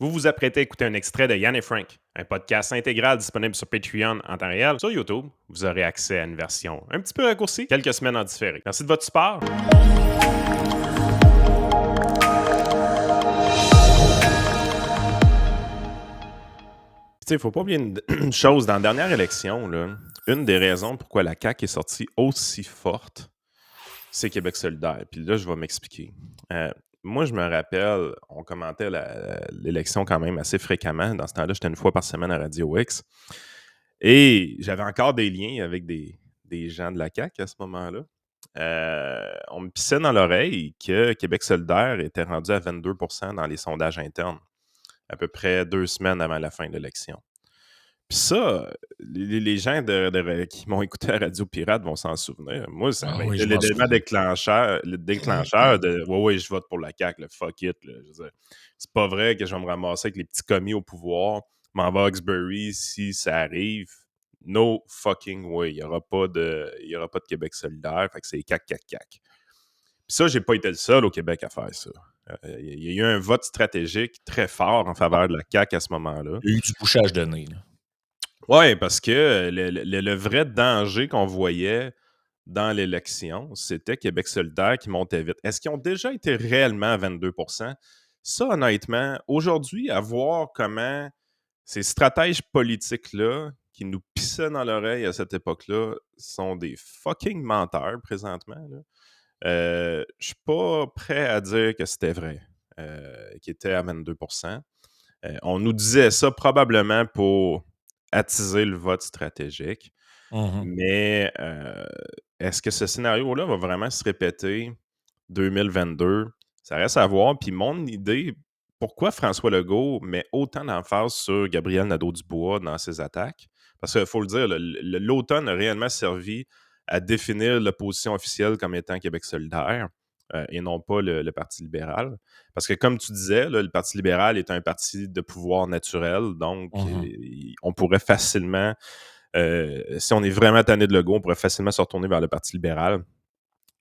Vous vous apprêtez à écouter un extrait de Yann et Frank, un podcast intégral disponible sur Patreon en temps réel. Sur YouTube, vous aurez accès à une version un petit peu raccourcie, quelques semaines en différé. Merci de votre support. Il ne faut pas oublier une chose. Dans la dernière élection, là, une des raisons pourquoi la CAQ est sortie aussi forte, c'est Québec solidaire. Puis là, je vais m'expliquer. Moi, je me rappelle, on commentait l'élection quand même assez fréquemment. Dans ce temps-là, j'étais une fois par semaine à Radio X. Et j'avais encore des liens avec des gens de la CAQ à ce moment-là. On me pissait dans l'oreille que Québec solidaire était rendu à 22% dans les sondages internes, à peu près 2 semaines avant la fin de l'élection. Puis ça, les gens qui m'ont écouté à Radio Pirate vont s'en souvenir. Moi, ça Ah m'a oui, été je m'en l'élément souviens. déclencheur de ouais, je vote pour la CAQ, fuck it. Là. Je veux dire, c'est pas vrai que je vais me ramasser avec les petits commis au pouvoir, m'en vais à Hawkesbury si ça arrive. No fucking way. Il n'y aura pas de Québec solidaire. Fait que c'est CAQ. Puis ça, j'ai pas été le seul au Québec à faire ça. Il y a eu un vote stratégique très fort en faveur de la CAQ à ce moment-là. Il y a eu du bouchage de nez. Là. Oui, parce que le vrai danger qu'on voyait dans l'élection, c'était Québec solidaire qui montait vite. Est-ce qu'ils ont déjà été réellement à 22%? Ça, honnêtement, aujourd'hui, à voir comment ces stratèges politiques-là, qui nous pissaient dans l'oreille à cette époque-là, sont des fucking menteurs présentement. Je suis pas prêt à dire que c'était vrai, qu'ils étaient à 22%. On nous disait ça probablement pour attiser le vote stratégique. Mhm. Mais est-ce que ce scénario-là va vraiment se répéter 2022? Ça reste à voir. Puis mon idée, pourquoi François Legault met autant d'emphase sur Gabriel Nadeau-Dubois dans ses attaques? Parce qu'il faut le dire, l'automne a réellement servi à définir l'opposition officielle comme étant Québec solidaire et non pas le Parti libéral. Parce que comme tu disais, là, le Parti libéral est un parti de pouvoir naturel, donc Mhm. on pourrait facilement si on est vraiment tanné de Legault, on pourrait facilement se retourner vers le Parti libéral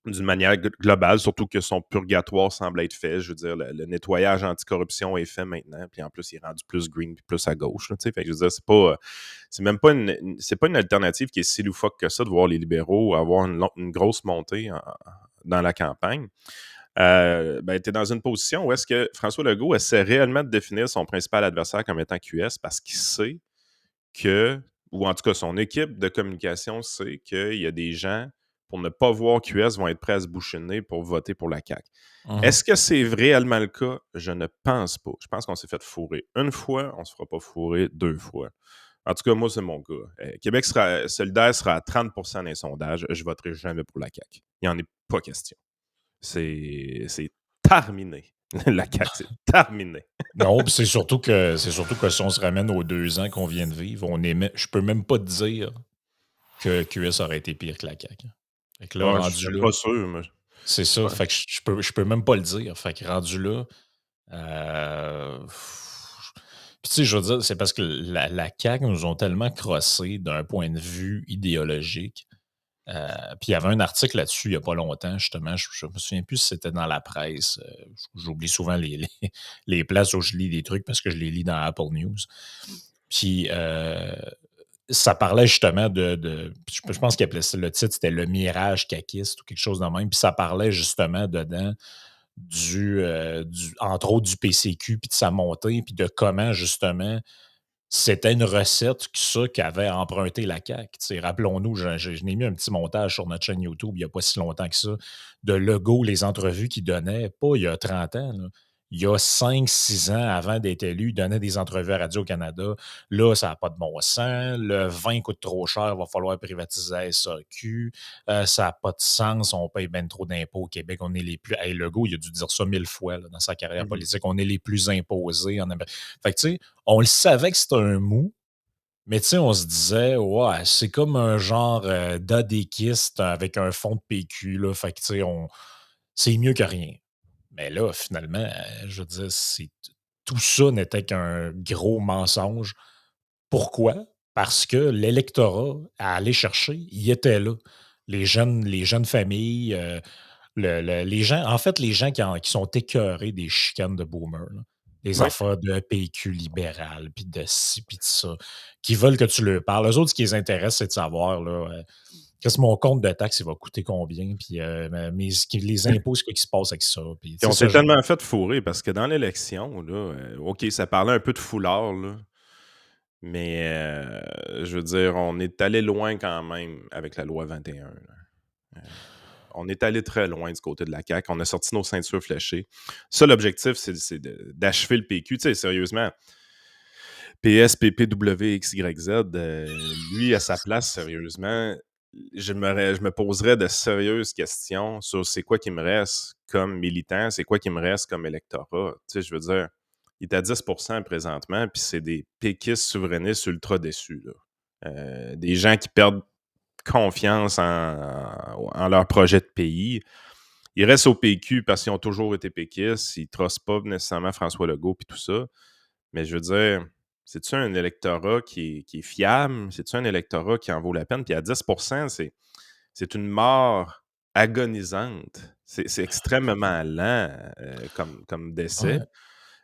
d'une manière globale, surtout que son purgatoire semble être fait. Je veux dire, le nettoyage anticorruption est fait maintenant, puis en plus, il est rendu plus green puis plus à gauche. Là, fait que je veux dire, c'est même pas c'est pas une alternative qui est si loufoque que ça de voir les libéraux avoir une grosse montée dans la campagne. Ben, tu es dans une position où est-ce que François Legault essaie réellement de définir son principal adversaire comme étant QS parce qu'il sait que, ou en tout cas son équipe de communication sait qu'il y a des gens, pour ne pas voir QS, vont être prêts à se boucher le nez pour voter pour la CAQ. Mhm. Est-ce que c'est réellement le cas? Je ne pense pas. Je pense qu'on s'est fait fourrer une fois, on ne se fera pas fourrer 2 fois. En tout cas, moi, c'est mon cas. Québec solidaire sera à 30% dans les sondages. Je ne voterai jamais pour la CAQ. Il n'y en est pas question. C'est terminé. La CAQ, c'est terminé. Non, puis c'est surtout que si on se ramène aux 2 ans qu'on vient de vivre, je peux même pas te dire que QS aurait été pire que la CAQ. Fait que là, Ah, je suis rendu même là, pas sûr. Mais... c'est ça. Ouais. Fait que je peux même pas le dire. Fait que rendu là, euh, puis tu sais, je veux dire, c'est parce que la CAQ nous ont tellement crossé d'un point de vue idéologique. Puis il y avait un article là-dessus il n'y a pas longtemps, justement. Je me souviens plus si c'était dans la presse. J'oublie souvent les places où je lis des trucs parce que je les lis dans Apple News. Puis ça parlait justement je pense qu'il appelait ça, le titre, c'était Le Mirage caquiste ou quelque chose de même. Puis ça parlait justement dedans entre autres du PCQ, puis de sa montée, puis de comment justement c'était une recette qu'avait emprunté la CAQ. Tu sais, rappelons-nous, je n'ai mis un petit montage sur notre chaîne YouTube il n'y a pas si longtemps que ça, de Legault, les entrevues qu'il donnait, pas il y a 30 ans, là. Il y a 5-6 ans avant d'être élu, il donnait des entrevues à Radio-Canada. Là, ça n'a pas de bon sens. Le vin coûte trop cher, il va falloir privatiser la SAQ. Ça n'a pas de sens, on paye bien trop d'impôts au Québec. On est les plus. Hey, Legault, il a dû dire ça 1000 fois là, dans sa carrière Mhm. politique. On est les plus imposés en Amérique. Fait que, tu sais, on le savait que c'était un mou, mais tu sais, on se disait, ouais, c'est comme un genre d'adéquiste avec un fond de PQ, là. Fait que, tu sais, c'est mieux que rien. Mais là, finalement, je veux dire, tout ça n'était qu'un gros mensonge. Pourquoi? Parce que l'électorat à aller chercher, il était là. Les jeunes familles, les gens, en fait, les gens qui sont écœurés des chicanes de boomers, là. Les Oui. affaires de PQ libéral, puis de ci, puis de ça, qui veulent que tu leur parles. Eux autres, ce qui les intéresse, c'est de savoir, là, qu'est-ce que mon compte de taxes, il va coûter combien, puis les impôts, c'est quoi qui se passe avec ça. Puis, tu Puis sais, on s'est ça, tellement fait fourrer parce que dans l'élection, là, OK, ça parlait un peu de foulard, là, mais je veux dire, on est allé loin quand même avec la loi 21, là. Heu, on est allé très loin du côté de la CAQ. On a sorti nos ceintures fléchées. Ça, l'objectif, c'est d'achever le PQ. Tu sais, sérieusement, PS, PP, X, Y, Z, lui, à sa place, sérieusement, je me poserais de sérieuses questions sur c'est quoi qui me reste comme militant, c'est quoi qui me reste comme électorat. Tu sais, je veux dire, il est à 10% présentement, puis c'est des péquistes souverainistes ultra déçus, là. Des gens qui perdent confiance en leur projet de pays. Ils restent au PQ parce qu'ils ont toujours été péquistes. Ils ne trossent pas nécessairement François Legault et tout ça. Mais je veux dire, c'est-tu un électorat qui est fiable? C'est-tu un électorat qui en vaut la peine? Puis à 10%, c'est une mort agonisante. C'est extrêmement lent comme décès. ouais.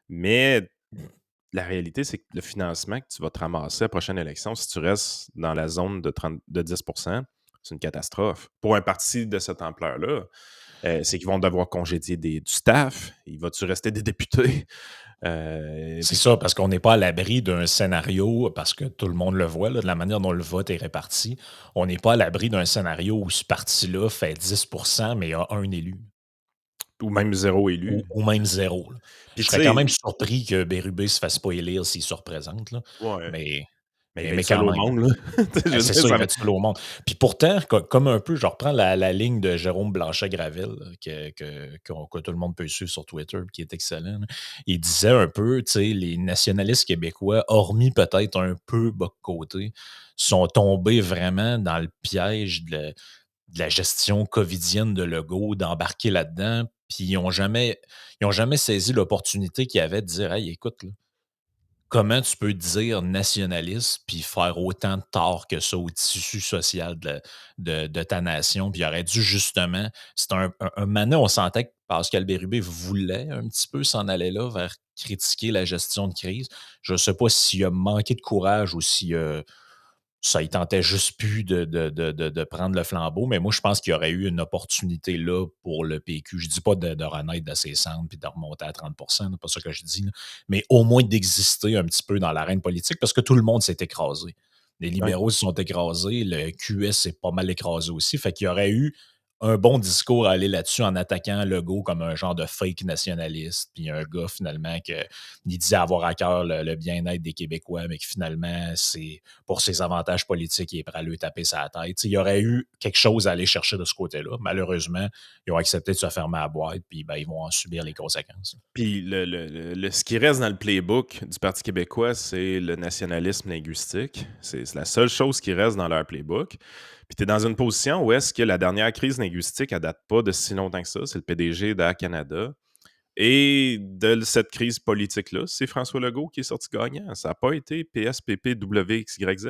Mais la réalité, c'est que le financement que tu vas te ramasser à la prochaine élection, si tu restes dans la zone de 10%, c'est une catastrophe. Pour un parti de cette ampleur-là, c'est qu'ils vont devoir congédier du staff. Il va-tu rester des députés? C'est ça, parce qu'on n'est pas à l'abri d'un scénario, parce que tout le monde le voit, là, de la manière dont le vote est réparti, on n'est pas à l'abri d'un scénario où ce parti-là fait 10%, mais a un élu, Ou même zéro élu. ou même zéro, là. Puis Je tu serais quand sais, même surpris que Bérubé se fasse pas élire s'il se représente, là, ouais, mais, mais il mais, va être mais seul quand au même. monde, là. Tu sais, je Ben, veux c'est dire, ça, il ça va être seul au monde. Puis pourtant, comme un peu, je reprends la ligne de Jérôme Blanchet-Gravel, là, que tout le monde peut suivre sur Twitter, qui est excellent, là. Il disait un peu, tu sais, les nationalistes québécois, hormis peut-être un peu bas de côté, sont tombés vraiment dans le piège de la gestion covidienne de Legault, d'embarquer là-dedans, puis ils ont jamais saisi l'opportunité qu'il y avait de dire, hey, écoute, là, comment tu peux dire nationaliste puis faire autant de tort que ça au tissu social de ta nation? Puis il aurait dû justement, c'est un moment, on sentait que Pascal Bérubé voulait un petit peu s'en aller là vers critiquer la gestion de crise. Je ne sais pas s'il a manqué de courage ou si ça il tentait juste plus de prendre le flambeau, mais moi, je pense qu'il y aurait eu une opportunité là pour le PQ. Je dis pas de renaître de ses cendres puis de remonter à 30 c'est pas ça que je dis, là, mais au moins d'exister un petit peu dans l'arène politique parce que tout le monde s'est écrasé. Les ouais. libéraux se sont écrasés, le QS s'est pas mal écrasé aussi, fait qu'il y aurait eu un bon discours à aller là-dessus en attaquant Legault comme un genre de fake nationaliste, puis un gars finalement que il disait avoir à cœur le bien-être des Québécois, mais que finalement, c'est pour ses avantages politiques, il est prêt à lui taper sa tête. Tu sais, il y aurait eu quelque chose à aller chercher de ce côté-là. Malheureusement, ils ont accepté de se fermer à la boîte, puis ben, ils vont en subir les conséquences. Puis ce qui reste dans le playbook du Parti québécois, c'est le nationalisme linguistique. C'est la seule chose qui reste dans leur playbook. Puis tu es dans une position où est-ce que la dernière crise linguistique, elle date pas de si longtemps que ça. C'est le PDG d'Air Canada. Et de cette crise politique-là, c'est François Legault qui est sorti gagnant. Ça n'a pas été PSPP, WXYZ.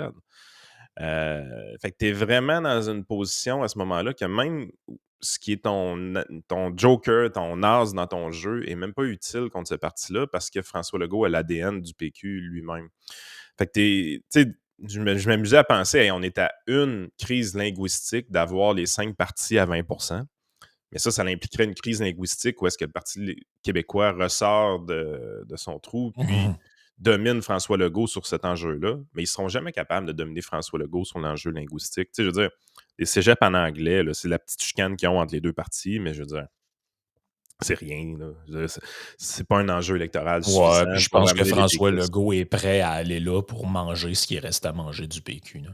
Fait que tu es vraiment dans une position à ce moment-là que même ce qui est ton joker, ton as dans ton jeu est même pas utile contre ce parti-là parce que François Legault a l'ADN du PQ lui-même. Fait que tu sais, je m'amusais à penser, hey, on est à une crise linguistique d'avoir les 5 partis à 20%. Mais ça impliquerait une crise linguistique où est-ce que le Parti québécois ressort de son trou, puis Mhm. domine François Legault sur cet enjeu-là. Mais ils ne seront jamais capables de dominer François Legault sur l'enjeu linguistique. Tu sais, je veux dire, les cégeps en anglais, là, c'est la petite chicane qu'ils ont entre les deux parties, mais je veux dire, c'est rien. Là. Je veux dire, c'est pas un enjeu électoral Ouais, suffisant puis je pour pense que amener les François péquistes. Legault est prêt à aller là pour manger ce qui reste à manger du PQ. Là.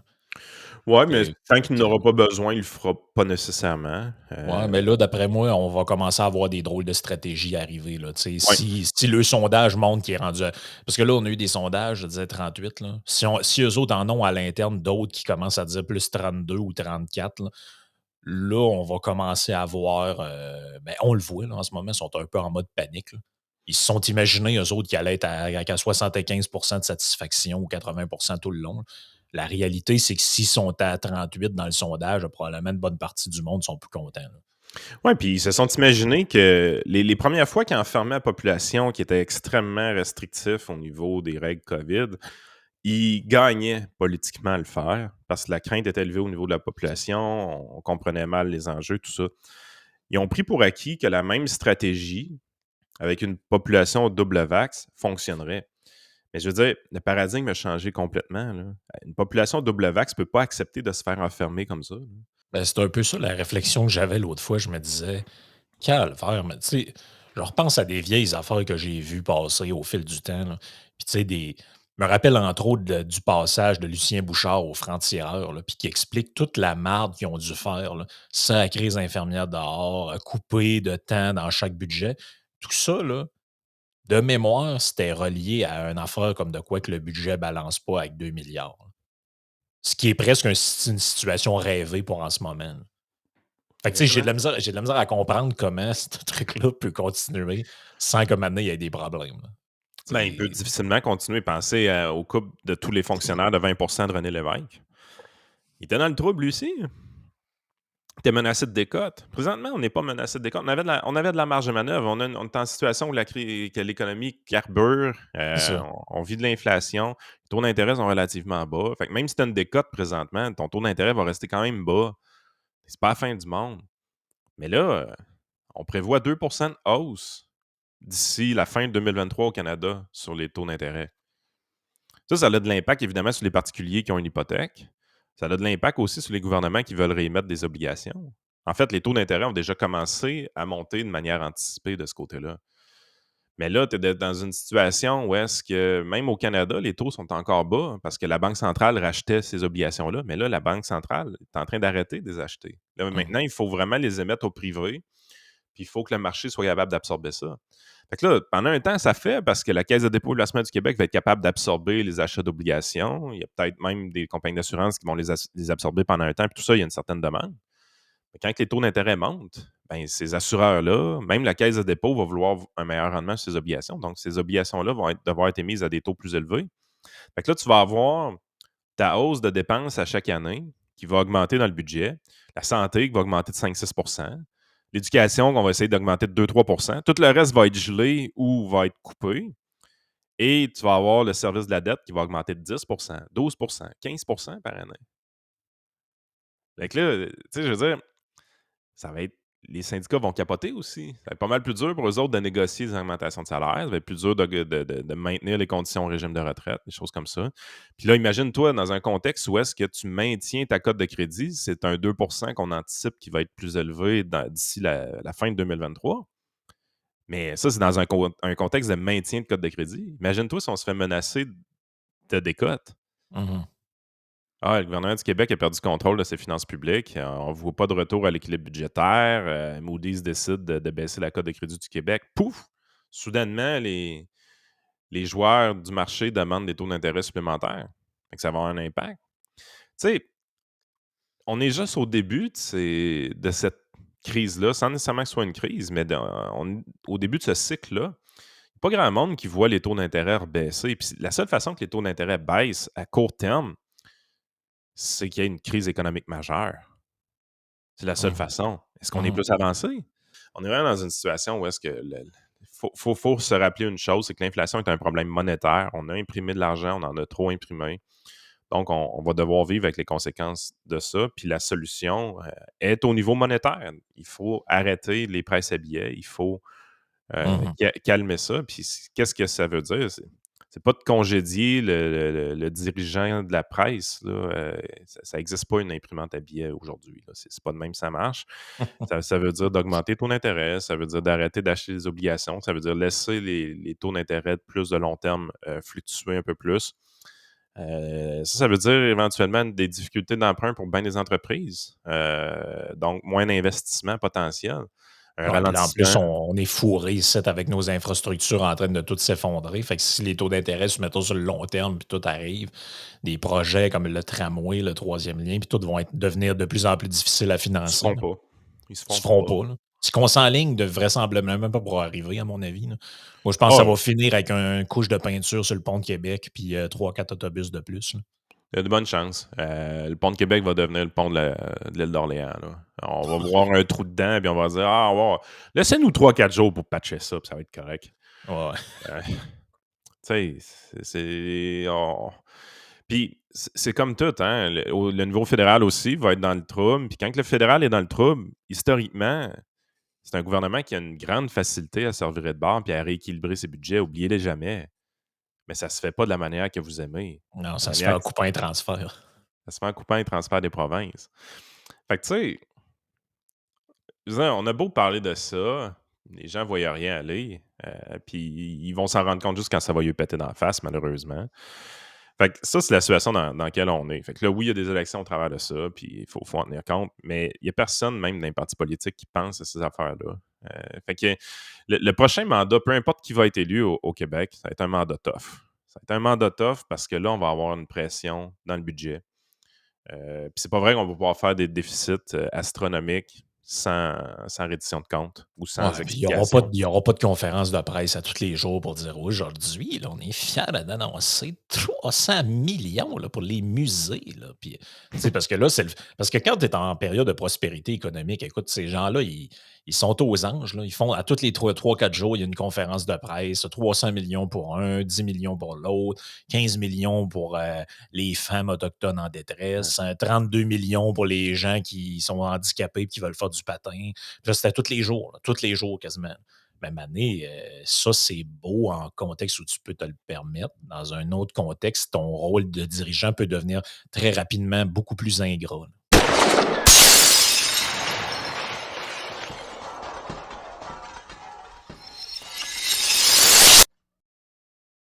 Ouais, mais Que- tant qu'il que- n'aura pas besoin, il le fera pas nécessairement. Ouais, mais là, d'après moi, on va commencer à avoir des drôles de stratégies arriver. Là. Tu sais, Ouais. si le sondage montre qu'il est rendu. Parce que là, on a eu des sondages, je disais 38. Là. Si eux autres en ont à l'interne d'autres qui commencent à dire plus 32 ou 34, là, on va commencer à voir. Ben, on le voit là, en ce moment, ils sont un peu en mode panique. Là. Ils se sont imaginés, eux autres, qui allaient être à 75 de satisfaction ou 80 tout le long. Là. La réalité, c'est que s'ils sont à 38 dans le sondage, probablement une bonne partie du monde sont plus contents. Là. Ouais, puis ils se sont imaginés que les premières fois qu'ils enfermaient la population, qui était extrêmement restrictif au niveau des règles COVID, ils gagnaient politiquement à le faire parce que la crainte était élevée au niveau de la population, on comprenait mal les enjeux, tout ça. Ils ont pris pour acquis que la même stratégie, avec une population double vax, fonctionnerait. Mais je veux dire, le paradigme a changé complètement, là. Une population double vax ne peut pas accepter de se faire enfermer comme ça, là. Ben, c'est un peu ça la réflexion que j'avais l'autre fois. Je me disais: «Calvaire», mais tu sais, je repense à des vieilles affaires que j'ai vues passer au fil du temps, là. Puis tu sais, je me rappelle entre autres du passage de Lucien Bouchard au franc-tireur, là, puis qui explique toute la marde qu'ils ont dû faire, là. Sacrer les infirmières dehors, couper de temps dans chaque budget. Tout ça, là, de mémoire, c'était relié à une affaire comme de quoi que le budget balance pas avec 2 milliards. Ce qui est presque une situation rêvée pour en ce moment, là. Fait que, tu sais, Exactement. j'ai de la misère à comprendre comment ce truc-là peut continuer sans que maintenant il y ait des problèmes, là. Ben, il peut C'est difficilement continuer. Pensez au couple de tous les fonctionnaires de 20% de René Lévesque. Il était dans le trouble, lui aussi. Il était menacé de décote. Présentement, on n'est pas menacé de décote. On avait de la marge de manœuvre. On est en situation où que l'économie carbure. ça. On vit de l'inflation. Les taux d'intérêt sont relativement bas. Fait que même si tu as une décote présentement, ton taux d'intérêt va rester quand même bas. C'est pas la fin du monde. Mais là, on prévoit 2% de hausse d'ici la fin de 2023 au Canada sur les taux d'intérêt. Ça a de l'impact évidemment sur les particuliers qui ont une hypothèque. Ça a de l'impact aussi sur les gouvernements qui veulent réémettre des obligations. En fait, les taux d'intérêt ont déjà commencé à monter de manière anticipée de ce côté-là. Mais là, tu es dans une situation où est-ce que même au Canada, les taux sont encore bas parce que la Banque centrale rachetait ces obligations-là. Mais là, la Banque centrale est en train d'arrêter de les acheter. Là, Mmh. maintenant, il faut vraiment les émettre au privé, puis il faut que le marché soit capable d'absorber ça. Fait que là, pendant un temps, ça fait parce que la Caisse de dépôt et placement du Québec va être capable d'absorber les achats d'obligations. Il y a peut-être même des compagnies d'assurance qui vont les absorber pendant un temps, puis tout ça, il y a une certaine demande. Mais quand les taux d'intérêt montent, ben, ces assureurs-là, même la Caisse de dépôt va vouloir un meilleur rendement sur ces obligations. Donc, ces obligations-là vont devoir être émises à des taux plus élevés. Fait que là, tu vas avoir ta hausse de dépenses à chaque année qui va augmenter dans le budget, la santé qui va augmenter de 5-6 l'éducation qu'on va essayer d'augmenter de 2-3 tout le reste va être gelé ou va être coupé. Et tu vas avoir le service de la dette qui va augmenter de 10 12 15 par année. Fait que là, tu sais, je veux dire, ça va être. Les syndicats vont capoter aussi. Ça va être pas mal plus dur pour eux autres de négocier des augmentations de salaire. Ça va être plus dur de maintenir les conditions au régime de retraite, des choses comme ça. Puis là, imagine-toi dans un contexte où est-ce que tu maintiens ta cote de crédit, c'est un 2 qu'on anticipe qui va être plus élevé d'ici la fin de 2023. Mais ça, c'est dans un contexte de maintien de cote de crédit. Imagine-toi si on se fait menacer de décote. Mmh. Ah, le gouvernement du Québec a perdu contrôle de ses finances publiques. On ne voit pas de retour à l'équilibre budgétaire. Moody's décide de baisser la cote de crédit du Québec. Pouf! Soudainement, les joueurs du marché demandent des taux d'intérêt supplémentaires. Fait que ça va avoir un impact. Tu sais, on est juste au début de cette crise-là, sans nécessairement que ce soit une crise, mais au début de ce cycle-là. Pas grand monde qui voit les taux d'intérêt baisser. Puis la seule façon que les taux d'intérêt baissent à court terme, c'est qu'il y a une crise économique majeure. C'est la seule Mmh. façon. Est-ce qu'on est Mmh. plus avancé? On est vraiment dans une situation où est-ce que faut se rappeler une chose, c'est que l'inflation est un problème monétaire. On a imprimé de l'argent, on en a trop imprimé. Donc, on va devoir vivre avec les conséquences de ça. Puis la solution est au niveau monétaire. Il faut arrêter les presses à billets. Il faut Mmh. calmer ça. Puis qu'est-ce que ça veut dire? C'est pas de congédier le dirigeant de la presse. Là, ça n'existe pas une imprimante à billets aujourd'hui. C'est pas de même que ça marche. Ça veut dire d'augmenter ton intérêt, ça veut dire d'arrêter d'acheter des obligations, ça veut dire laisser les taux d'intérêt de plus de long terme fluctuer un peu plus. Ça veut dire éventuellement des difficultés d'emprunt pour bien des entreprises. Donc, moins d'investissement potentiel. Un Ouais, puis là, en plus, ralentissement. on est fourré ici avec nos infrastructures en train de toutes s'effondrer. Fait que si les taux d'intérêt se mettent sur le long terme, puis tout arrive, des projets comme le tramway, le troisième lien, puis tout vont devenir de plus en plus difficiles à Ils se financer, feront là. pas. Ils se Ils se feront feront pas. pas, là. Ce qu'on s'enligne de vraisemblablement même pas pour arriver, à mon avis, là. Moi, je pense que ça Ah, va finir avec un couche de peinture sur le pont de Québec, puis 3-4 autobus de plus, là. il y a de bonnes chances. Le pont de Québec va devenir le pont de l'île d'Orléans. Là. On va voir un trou dedans, puis on va dire: «Ah ouais, laissez-nous 3-4 jours pour patcher ça, puis ça va être correct». Ouais. Heu, tu sais, c'est on puis c'est comme tout, hein, le niveau fédéral aussi va être dans le trouble, puis quand le fédéral est dans le trouble, historiquement, c'est un gouvernement qui a une grande facilité à se revirer de bord puis à rééquilibrer ses budgets, oubliez-les jamais. Mais ça se fait pas de la manière que vous aimez. Non, La ça se fait manière en que coupant un transfert. ça se fait en coupant les transferts des provinces. Fait que tu sais, je veux dire, on a beau parler de ça, les gens ne voient rien aller, puis ils vont s'en rendre compte juste quand ça va lui péter dans la face, malheureusement. Fait que ça, c'est la situation dans laquelle on est. Fait que là, oui, il y a des élections au travers de ça, puis il faut en tenir compte, mais il n'y a personne, même dans les partis politiques, qui pense à ces affaires-là. Fait que le prochain mandat, peu importe qui va être élu au Québec, ça va être un mandat tough. Ça va être un mandat tough parce que là, on va avoir une pression dans le budget. Puis c'est pas vrai qu'on va pouvoir faire des déficits astronomiques sans reddition de comptes ou Ouais, sans puis explication. il y aura pas de conférence de presse à tous les jours pour dire: «Aujourd'hui, là, on est fiers d'annoncer 300 millions là, pour les musées», là. Puis, tu sais, parce que là, parce que quand tu es en période de prospérité économique, écoute, ces gens-là, ils sont aux anges, là. Ils font à tous les 3-4 jours, il y a une conférence de presse, 300 millions pour un, 10 millions pour l'autre, 15 millions pour, les femmes autochtones en Ouais. détresse, 32 millions pour les gens qui sont handicapés et qui veulent faire du patin. Là, c'était tous les jours quasiment. Même année, ça, c'est beau en contexte où tu peux te le permettre. Dans un autre contexte, ton rôle de dirigeant peut devenir très rapidement beaucoup plus ingrat. Là.